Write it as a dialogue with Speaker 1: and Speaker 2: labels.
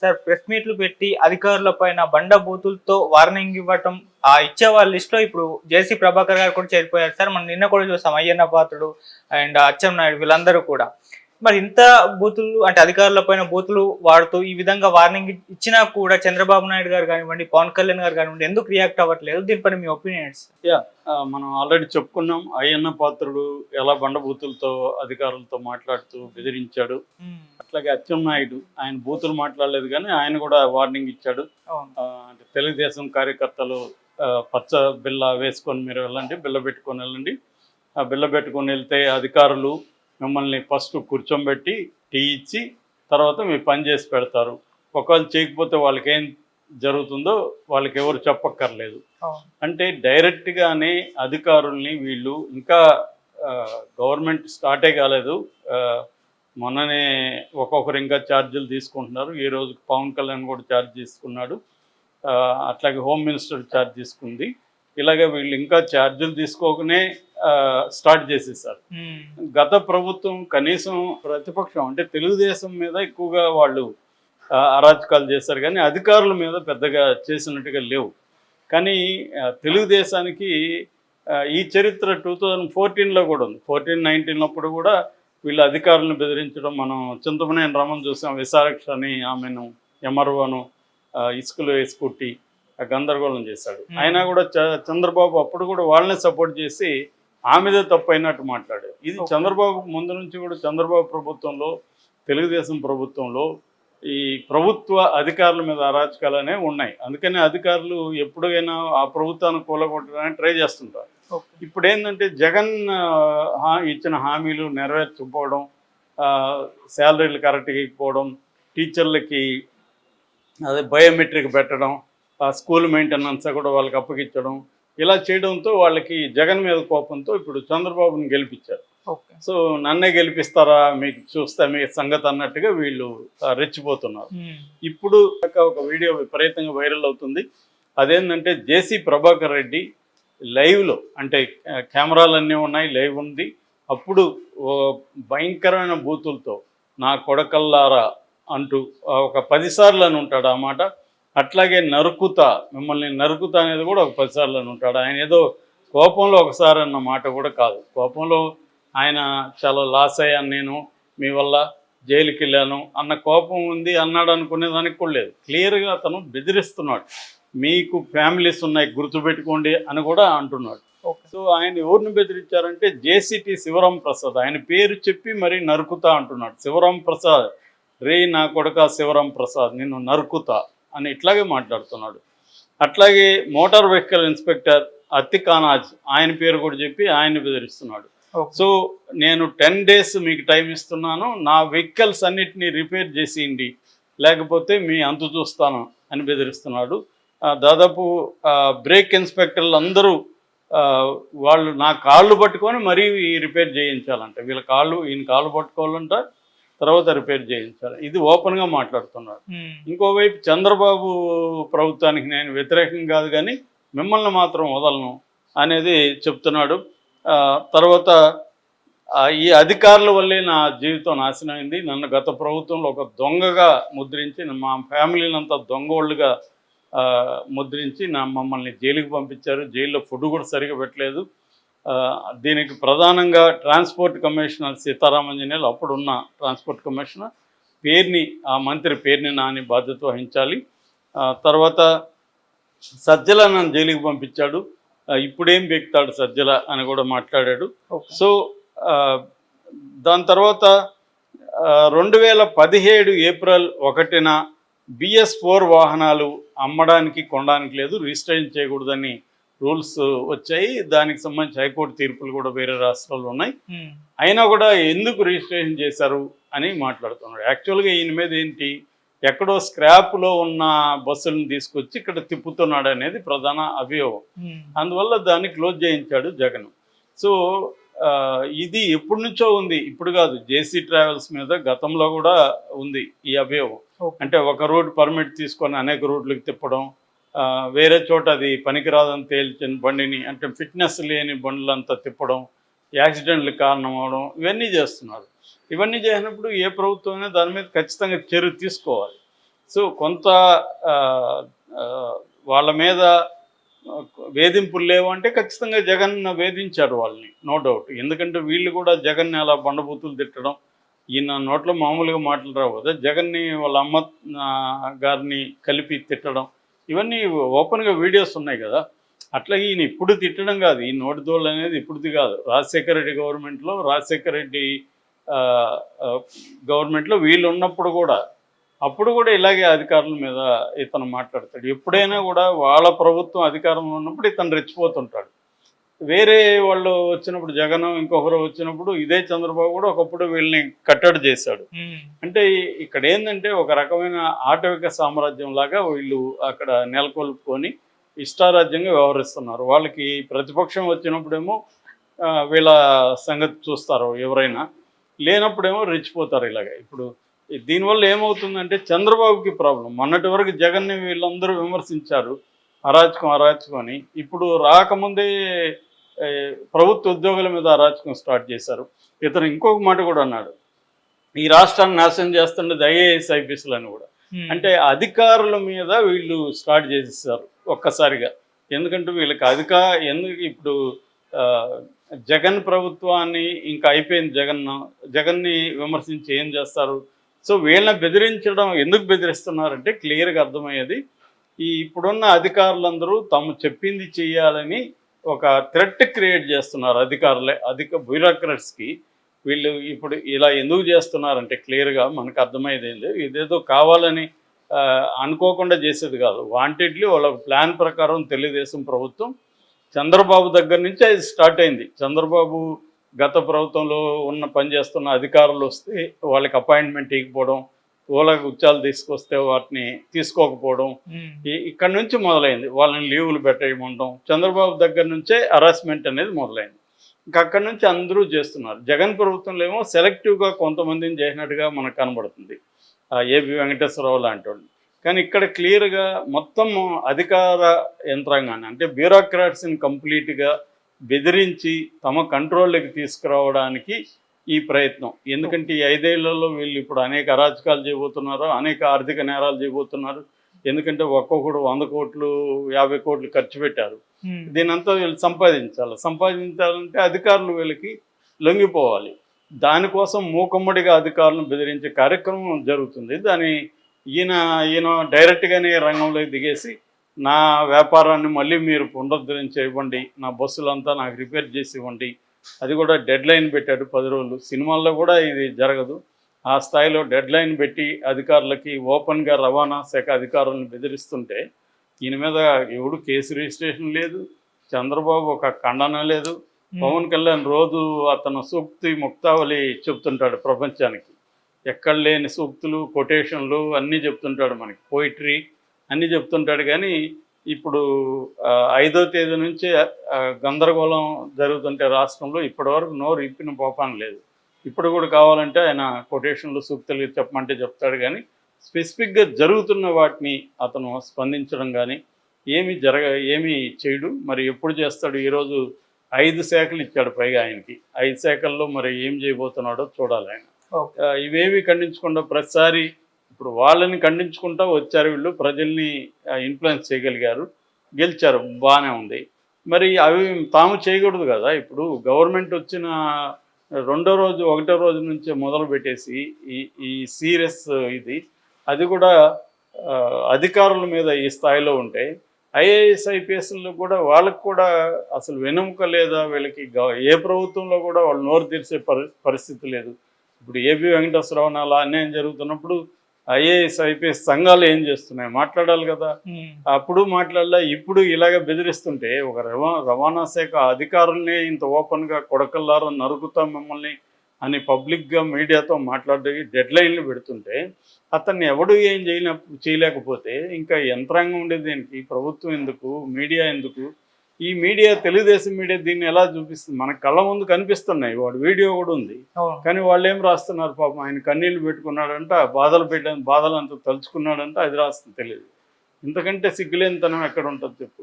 Speaker 1: Sir press మీట్లు పెట్టి అధికారుల పైన బండ బూతులతో వార్నింగ్ ఇవ్వటం ఇచ్చే వాళ్ళ లిస్ట్ లో ఇప్పుడు జేసీ ప్రభాకర్ గారు కూడా చేరిపోయారు సార్. మనం నిన్న కూడా చూసాం అయ్యన్న పాత్రుడు అండ్ అచ్చెన్నాయుడు వీళ్ళందరూ కూడా. మరి ఇంత బూతులు అంటే అధికారుల పైన బూతులు వాడుతూ ఈ విధంగా వార్నింగ్ ఇచ్చినా కూడా చంద్రబాబు నాయుడు గారు కానివ్వండి, పవన్ కళ్యాణ్ గారు కానివ్వండి ఎందుకు రియాక్ట్ అవ్వట్లేదు? దీనిపైన మీ ఒపీనియన్స్?
Speaker 2: మనం ఆల్రెడీ చెప్పుకున్నాం. అయ్యన్న పాత్రుడు ఎలా బండబూతులతో అధికారులతో మాట్లాడుతూ బెదిరించాడు. అట్లాగే అచ్చెన్నాయుడు ఆయన బూతులు మాట్లాడలేదు కానీ ఆయన కూడా వార్నింగ్ ఇచ్చాడు. అంటే తెలుగుదేశం కార్యకర్తలు పచ్చ బిల్ల వేసుకొని మీరు వెళ్ళండి, బిల్ల పెట్టుకొని వెళ్ళండి. ఆ బిల్ల పెట్టుకొని వెళ్తే అధికారులు మిమ్మల్ని ఫస్ట్ కూర్చోబెట్టి టీ ఇచ్చి తర్వాత మీ పని చేసి పెడతారు. ఒకవేళ చేయకపోతే వాళ్ళకి ఏం జరుగుతుందో వాళ్ళకి ఎవరు చెప్పక్కర్లేదు. అంటే డైరెక్ట్గానే అధికారుల్ని వీళ్ళు ఇంకా గవర్నమెంట్ స్టార్టే కాలేదు, మొన్ననే ఒక్కొక్కరు ఇంకా ఛార్జీలు తీసుకుంటున్నారు. ఈ రోజుకి పవన్ కళ్యాణ్ కూడా ఛార్జ్ తీసుకున్నాడు, అట్లాగే హోమ్ మినిస్టర్ ఛార్జ్ తీసుకుంది. ఇలాగే వీళ్ళు ఇంకా ఛార్జీలు తీసుకోకనే స్టార్ట్ చేసేసారు. గత ప్రభుత్వం కనీసం ప్రతిపక్షం అంటే తెలుగుదేశం మీద ఎక్కువగా వాళ్ళు అరాచకాలు చేశారు కానీ అధికారుల మీద పెద్దగా చేసినట్టుగా లేవు. కానీ తెలుగుదేశానికి ఈ చరిత్ర 2014లో కూడా ఉంది. 14-19 కూడా వీళ్ళు అధికారులను బెదిరించడం మనం చింతమనేని రమణ చూసాం. విశారక్ష అని ఆమెను ఎమర్వను ఇసుకలో వేసుకుట్టి గందరగోళం చేశాడు. అయినా కూడా చంద్రబాబు అప్పుడు కూడా వాళ్ళనే సపోర్ట్ చేసి ఆమెదే తప్పు అయినట్టు మాట్లాడాడు. ఇది చంద్రబాబు ముందు నుంచి కూడా చంద్రబాబు ప్రభుత్వంలో తెలుగుదేశం ప్రభుత్వంలో ఈ ప్రభుత్వ అధికారుల మీద అరాచకాలనే ఉన్నాయి. అందుకని అధికారులు ఎప్పుడైనా ఆ ప్రభుత్వాన్ని కూలగొట్టడానికి ట్రై చేస్తుంటారు. ఇప్పుడు ఏంటంటే జగన్ ఇచ్చిన హామీలు నెరవేర్చకపోవడం, శాలరీలు కరెక్ట్గా ఇవ్వకపోవడం, టీచర్లకి అదే బయోమెట్రిక్ పెట్టడం, స్కూల్ మెయింటెనెన్స్ కూడా వాళ్ళకి అప్పగించడం, ఇలా చేయడంతో వాళ్ళకి జగన్ మీద కోపంతో ఇప్పుడు చంద్రబాబుని గెలిపించారు. సో నన్నే గెలిపిస్తారా మీకు చూస్తే మీ సంగతి అన్నట్టుగా వీళ్ళు రెచ్చిపోతున్నారు. ఇప్పుడు ఒక వీడియో విపరీతంగా వైరల్ అవుతుంది. అదేంటంటే జేసీ ప్రభాకర్ రెడ్డి లైవ్లో, అంటే కెమెరాలన్నీ ఉన్నాయి, లైవ్ ఉంది. అప్పుడు భయంకరమైన బూతులతో నా కొడకల్లారా అంటూ ఒక 10 సార్లు అని ఉంటాడు ఆ మాట. అట్లాగే నరుకుతా, మిమ్మల్ని నరుకుతా అనేది కూడా ఒక 10 సార్లు అని ఉంటాడు. ఆయన ఏదో కోపంలో ఒకసారి అన్న మాట కూడా కాదు. కోపంలో ఆయన చాలా లాస్ అయ్యాను, నేను మీ వల్ల జైలుకి వెళ్ళాను అన్న కోపం ఉంది అన్నాడు అనుకునేదానికి కూడా లేదు. క్లియర్గా అతను బెదిరిస్తున్నాడు. మీకు ఫ్యామిలీస్ ఉన్నాయి గుర్తుపెట్టుకోండి అని కూడా అంటున్నాడు. సో ఆయన ఎవరిని బెదిరించారంటే జేసీటీ శివరాం ప్రసాద్, ఆయన పేరు చెప్పి మరీ నరుకుతా అంటున్నాడు. శివరాం ప్రసాద్, రే నా కొడుక శివరాం ప్రసాద్ నిన్ను నరుకుతా అని ఇట్లాగే మాట్లాడుతున్నాడు. అట్లాగే మోటార్ వెహికల్ ఇన్స్పెక్టర్ అత్తికానాజ్ ఆయన పేరు కూడా చెప్పి ఆయన్ని బెదిరిస్తున్నాడు. సో నేను 10 days మీకు టైం ఇస్తున్నాను, నా వెహికల్స్ అన్నిటినీ రిపేర్ చేసేయండి లేకపోతే మీ అంతు చూస్తాను అని బెదిరిస్తున్నాడు. దాదాపు బ్రేక్ ఇన్స్పెక్టర్లు అందరూ వాళ్ళు నా కాళ్ళు పట్టుకొని మరీ రిపేర్ చేయించాలంట. ఈయన కాళ్ళు పట్టుకోవాలంట, తర్వాత రిపేర్ చేయించాలి. ఇది ఓపెన్గా మాట్లాడుతున్నాడు. ఇంకోవైపు చంద్రబాబు ప్రభుత్వానికి నేను వ్యతిరేకం కాదు కానీ మిమ్మల్ని మాత్రం వదలను అనేది చెప్తున్నాడు. తర్వాత ఈ అధికారుల వల్లే నా జీవితం నాశనం అయింది, నన్ను గత ప్రభుత్వంలో ఒక దొంగగా ముద్రించి మా ఫ్యామిలీని అంతా దొంగోళ్ళుగా ముద్రించి మమ్మల్ని జైలుకి పంపించారు. జైల్లో ఫుడ్ కూడా సరిగా పెట్టలేదు. దీనికి ప్రధానంగా ట్రాన్స్పోర్ట్ కమిషనర్ సీతారామంజనేయులు, అప్పుడున్న ట్రాన్స్పోర్ట్ కమిషనర్ ఆ మంత్రి పేరుని నాని బాధ్యత వహించాలి. తర్వాత సజ్జల నన్ను జైలుకి పంపించాడు, ఇప్పుడేం బెక్తాడు సజ్జల అని కూడా మాట్లాడాడు. సో దాని తర్వాత 2017 ఏప్రిల్ 1న BS4 వాహనాలు అమ్మడానికి కొనడానికి లేదు, రిజిస్ట్రేషన్ చేయకూడదని రూల్స్ వచ్చాయి. దానికి సంబంధించి హైకోర్టు తీర్పులు కూడా వేరే రాష్ట్రాల్లో ఉన్నాయి. అయినా కూడా ఎందుకు రిజిస్ట్రేషన్ చేశారు అని మాట్లాడుతున్నాడు. యాక్చువల్గా ఈయన మీద ఏంటి, ఎక్కడో స్క్రాప్లో ఉన్న బస్సులను తీసుకొచ్చి ఇక్కడ తిప్పుతున్నాడు అనేది ప్రధాన అభియోగం. అందువల్ల దాన్ని క్లోజ్ చేయించాడు జగన్. సో ఇది ఎప్పటి నుంచో ఉంది, ఇప్పుడు కాదు. జేసీ ట్రావెల్స్ మీద గతంలో కూడా ఉంది ఈ అభియోగం. అంటే ఒక రూట్ పర్మిట్ తీసుకొని అనేక రూట్లకు తిప్పడం, వేరే చోట అది పనికిరాదని తేల్చిన బండిని అంటే ఫిట్నెస్ లేని బండ్లంతా తిప్పడం, యాక్సిడెంట్లకు కారణం అవడం, ఇవన్నీ చేస్తున్నారు. ఇవన్నీ చేసినప్పుడు ఏ ప్రభుత్వమైనా దాని మీద ఖచ్చితంగా చర్య తీసుకోవాలి. సో కొంత ఆ, ఆ, వాళ్ళ మీద ఆ, వేధింపులు లేవు అంటే ఖచ్చితంగా జగన్ వేధించారు వాళ్ళని, నో డౌట్. ఎందుకంటే వీళ్ళు కూడా జగన్ని అలా బండబూతులు తిట్టడం, ఈయన నోట్లో మామూలుగా మాటలు రావు కదా, జగన్ని వాళ్ళ అమ్మ గారిని కలిపి తిట్టడం, ఇవన్నీ ఓపెన్గా వీడియోస్ ఉన్నాయి కదా. అట్లాగే ఈయన ఇప్పుడు తిట్టడం కాదు, ఈ నోటి దోళ్ళు అనేది ఇప్పుడుది కాదు. రాజశేఖర రెడ్డి గవర్నమెంట్లో, రాజశేఖర రెడ్డి ఆ, ఆ, గవర్నమెంట్లో వీళ్ళు ఉన్నప్పుడు కూడా, అప్పుడు కూడా ఇలాగే అధికారుల మీద ఇతను మాట్లాడతాడు. ఎప్పుడైనా కూడా వాళ్ళ ప్రభుత్వం అధికారంలో ఉన్నప్పుడు ఇతను రెచ్చిపోతుంటాడు. వేరే వాళ్ళు వచ్చినప్పుడు, జగన్ ఇంకొకరు వచ్చినప్పుడు ఇదే చంద్రబాబు కూడా ఒకప్పుడు వీళ్ళని కట్టడి చేశాడు. అంటే ఇక్కడ ఏంటంటే ఒక రకమైన ఆటవిక సామ్రాజ్యం లాగా వీళ్ళు అక్కడ నెలకొల్పుకొని ఇష్టారాజ్యంగా వ్యవహరిస్తున్నారు. వాళ్ళకి ప్రతిపక్షం వచ్చినప్పుడేమో వీళ్ళ సంగతి చూస్తారు ఎవరైనా, లేనప్పుడేమో రెచ్చిపోతారు ఇలాగ. ఇప్పుడు దీనివల్ల ఏమవుతుందంటే చంద్రబాబుకి ప్రాబ్లం. మొన్నటి వరకు జగన్ని వీళ్ళందరూ విమర్శించారు, అరాచకం అరాచకం అని. ఇప్పుడు రాకముందే ఏ, ప్రభుత్వ ఉద్యోగుల మీద అరాచకం స్టార్ట్ చేశారు. ఇతను ఇంకొక మాట కూడా అన్నాడు, ఈ రాష్ట్రాన్ని నాశనం చేస్తున్నది ఐఏఎస్ ఐపీఎస్లు అని కూడా. అంటే అధికారుల మీద వీళ్ళు స్టార్ట్ చేసేసారు ఒక్కసారిగా. ఎందుకంటే వీళ్ళకి ఎందుకు ఇప్పుడు ఆ, జగన్ ప్రభుత్వాన్ని ఇంకా అయిపోయింది, జగన్ని విమర్శించి ఏం చేస్తారు. సో వీళ్ళని బెదిరించడం, ఎందుకు బెదిరిస్తున్నారంటే క్లియర్గా అర్థమయ్యేది, ఈ ఇప్పుడున్న అధికారులందరూ తాము చెప్పింది చేయాలని ఒక థ్రెట్ క్రియేట్ చేస్తున్నారు అధికారులే, బ్యూరోక్రాట్స్కి. వీళ్ళు ఇప్పుడు ఇలా ఎందుకు చేస్తున్నారంటే క్లియర్గా మనకు అర్థమయ్యేది ఏంటి, ఇదేదో కావాలని అనుకోకుండా చేసేది కాదు. వాంటెడ్లీ వాళ్ళ ప్లాన్ ప్రకారం తెలుగుదేశం ప్రభుత్వం చంద్రబాబు దగ్గర నుంచి అది స్టార్ట్ అయింది. చంద్రబాబు గత ప్రభుత్వంలో పనిచేస్తున్న అధికారులు వస్తే వాళ్ళకి అపాయింట్మెంట్ ఇవ్వకపోవడం, వాళ్ళకి ఉచ్చాలు తీసుకొస్తే వాటిని తీసుకోకపోవడం, ఇక్కడ నుంచి మొదలైంది. వాళ్ళని లీవులు పెట్టేయమంటాం, చంద్రబాబు దగ్గర నుంచే హరాస్మెంట్ అనేది మొదలైంది. ఇంకా అక్కడి నుంచి అందరూ చేస్తున్నారు. జగన్ ప్రభుత్వంలో ఏమో సెలెక్టివ్గా కొంతమందిని చేసినట్టుగా మనకు కనబడుతుంది, ఏబి వెంకటేశ్వరరావు లాంటి వాళ్ళు. కానీ ఇక్కడ క్లియర్గా మొత్తం అధికార యంత్రాంగాన్ని, అంటే బ్యూరోక్రాట్స్ని కంప్లీట్గా బెదిరించి తమ కంట్రోల్లోకి తీసుకురావడానికి ఈ ప్రయత్నం. ఎందుకంటే ఈ 5 ఏళ్లలో వీళ్ళు ఇప్పుడు అనేక అరాచకాలు చేయబోతున్నారు, అనేక ఆర్థిక నేరాలు చేయబోతున్నారు. ఎందుకంటే ఒక్కొక్కడు 100 కోట్లు 50 కోట్లు ఖర్చు పెట్టారు. దీనంతా వీళ్ళు సంపాదించాలంటే అధికారులు వీళ్ళకి లొంగిపోవాలి. దానికోసం మూకమ్మడిగా అధికారులను బెదిరించే కార్యక్రమం జరుగుతుంది. ఈయన డైరెక్ట్గానే రంగంలోకి దిగేసి, నా వ్యాపారాన్ని మళ్ళీ మీరు పునరుద్ధరించి ఇవ్వండి, నా బస్సులంతా నాకు రిపేర్ చేసి ఇవ్వండి, అది కూడా డెడ్ లైన్ పెట్టాడు 10 రోజులు. సినిమాల్లో కూడా ఇది జరగదు. ఆ స్థాయిలో డెడ్ లైన్ పెట్టి అధికారులకి ఓపెన్గా రవాణా శాఖ అధికారులను బెదిరిస్తుంటే ఈయన మీద ఎవడు కేసు రిజిస్ట్రేషన్ లేదు, చంద్రబాబు ఒక ఖండన లేదు. పవన్ కళ్యాణ్ రోజు అతను సూక్తి ముక్తావళి చెప్తుంటాడు ప్రపంచానికి, ఎక్కడ లేని సూక్తులు, కొటేషన్లు అన్నీ చెప్తుంటాడు, మనకి పోయిటరీ అన్నీ చెప్తుంటాడు. కానీ ఇప్పుడు 5వ తేదీ నుంచి గందరగోళం జరుగుతుంటే రాష్ట్రంలో ఇప్పటివరకు నోరు ఇప్పిన పోపాను లేదు. ఇప్పుడు కూడా కావాలంటే ఆయన కొటేషన్లు, సూక్తులు చెప్పమంటే చెప్తాడు. కానీ స్పెసిఫిక్గా జరుగుతున్న వాటిని అతను స్పందించడం కానీ ఏమీ చేయడు. మరి ఎప్పుడు చేస్తాడు? ఈరోజు 5 శాఖలు ఇచ్చాడు పైగా ఆయనకి. 5 శాఖల్లో మరి ఏం చేయబోతున్నాడో చూడాలి ఆయన. ఇవేవి ఖండించకుండా ప్రతిసారి ఇప్పుడు వాళ్ళని ఖండించుకుంటూ వచ్చారు వీళ్ళు, ప్రజల్ని ఇన్ఫ్లుయెన్స్ చేయగలిగారు, గెలిచారు, బాగానే ఉంది. మరి అవి తాము చేయకూడదు కదా. ఇప్పుడు గవర్నమెంట్ వచ్చిన 2వ రోజు 1వ రోజు నుంచే మొదలు పెట్టేసి ఈ సీరియస్ అది కూడా అధికారుల మీద ఈ స్థాయిలో ఉంటే ఐఏఎస్ ఐపీఎస్లు కూడా వాళ్ళకు కూడా అసలు వెనుముక లేదా, వీళ్ళకి ఏ ప్రభుత్వంలో కూడా వాళ్ళు నోరు తెరిచే పరిస్థితి లేదు. ఇప్పుడు ఏబి వెంకటేశ్వరరావు అలా అన్యాయం జరుగుతున్నప్పుడు ఐఏఎస్ ఐపీఎస్ సంఘాలు ఏం చేస్తున్నాయి? మాట్లాడాలి కదా. అప్పుడు మాట్లాడలే, ఇప్పుడు ఇలాగ బెదిరిస్తుంటే ఒక రవాణా శాఖ అధికారుల్ని ఇంత ఓపెన్గా కొడకల్లారా నరుకుతాం మిమ్మల్ని అని పబ్లిక్గా మీడియాతో మాట్లాడి డెడ్ లైన్లు పెడుతుంటే అతన్ని ఎవడు ఏం చేయలేకపోతే ఇంకా యంత్రాంగం ఉండేది దేనికి? ప్రభుత్వం ఎందుకు? మీడియా ఎందుకు? ఈ మీడియా, తెలుగుదేశం మీడియా దీన్ని ఎలా చూపిస్తుంది? మన కళ్ళ ముందు కనిపిస్తున్నాయి, వాడు వీడియో కూడా ఉంది. కానీ వాళ్ళు ఏం రాస్తున్నారు? పాపం ఆయన కన్నీళ్ళు పెట్టుకున్నాడంట, బాధలు అంతా తలుచుకున్నాడంట, అది రాస్తుంది తెలియదు. ఇంతకంటే సిగ్గులేనితనం ఎక్కడ ఉంటుంది చెప్పు.